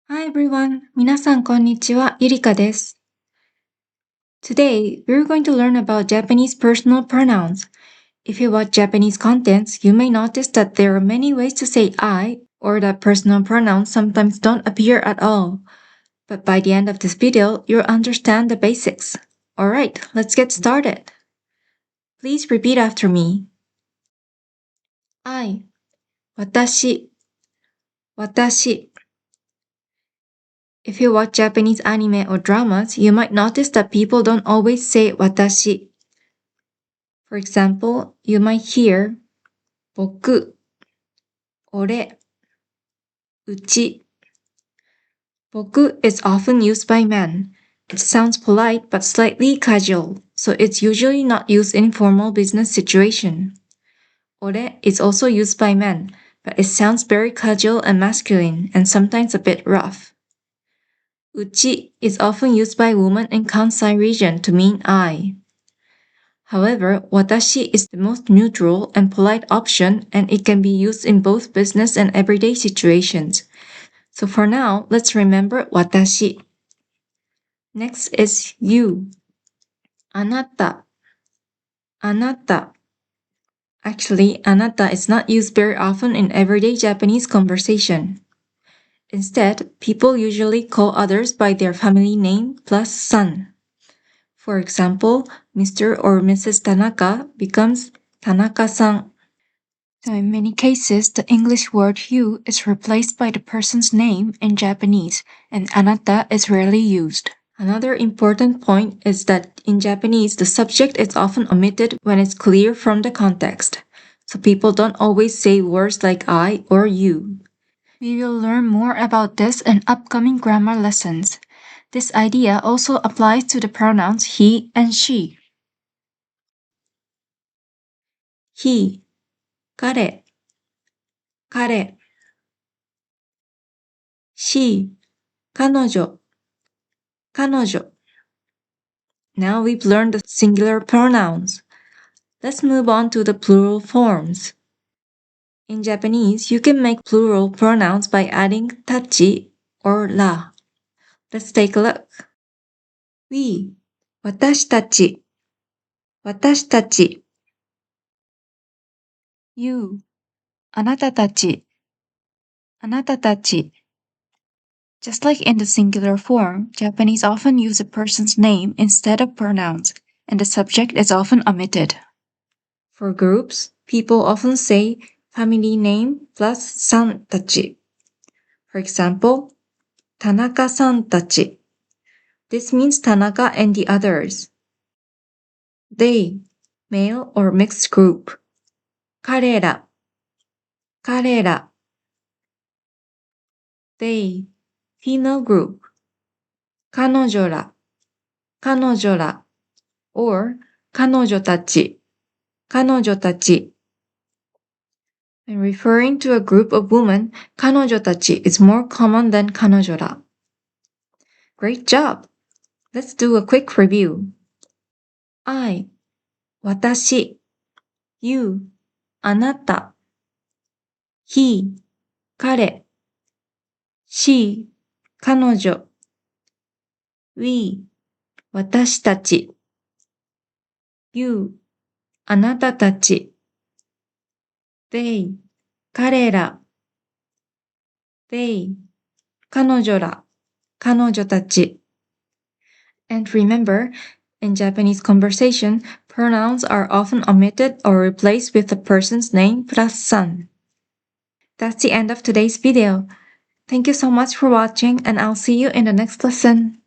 Hi everyone, 皆さんこんにちは、ゆりかです。Today, we're going to learn about Japanese personal pronouns. If you watch Japanese contents, you may notice that there are many ways to say I, or that personal pronouns sometimes don't appear at all. But by the end of this video, you'll understand the basics. Alright, let's get started. Please repeat after me. I, 私, 私. If you watch Japanese anime or dramas, you might notice that people don't always say watashi. For example, you might hear 僕、俺、うち. 僕 is often used by men. It sounds polite but slightly casual, so it's usually not used in formal business situation. 俺 is also used by men, but it sounds very casual and masculine and sometimes a bit rough. うち is often used by women in Kansai region to mean I. However, watashi is the most neutral and polite option, and it can be used in both business and everyday situations. So for now, let's remember watashi. Next is you. Anata. Anata. Actually, anata is not used very often in everyday Japanese conversation. Instead, people usually call others by their family name plus san. For example, Mr. or Mrs. Tanaka becomes Tanaka-san. So in many cases, the English word you is replaced by the person's name in Japanese, and anata is rarely used. Another important point is that in Japanese, the subject is often omitted when it's clear from the context. So people don't always say words like I or you. We will learn more about this in upcoming grammar lessons. This idea also applies to the pronouns he and she. He, kare, kare. She, kanojo, kanojo. Now we've learned the singular pronouns. Let's move on to the plural forms. In Japanese, you can make plural pronouns by adding tachi or la. Let's take a look. We, 私たち, 私たち. You, あなたたち, あなたたち. Just like in the singular form, Japanese often use a person's name instead of pronouns, and the subject is often omitted. For groups, people often say family name plus san tachi. For example, Tanaka-san tachi. This means Tanaka and the others. They, male or mixed group. Karera, karera. They, female group. Kanojora, kanojora. Or kanojo tachi, kanojo tachi. When referring to a group of women, kanojo tachi is more common than kanojora. Great job! Let's do a quick review. I, 私, you, あなた, he, 彼, she, 彼女, we, 私たち, you, あなたたち, they, 彼ら, they, 彼女ら, 彼女たち. And remember, in Japanese conversation, pronouns are often omitted or replaced with the person's name plus san. That's the end of today's video. Thank you so much for watching, and I'll see you in the next lesson.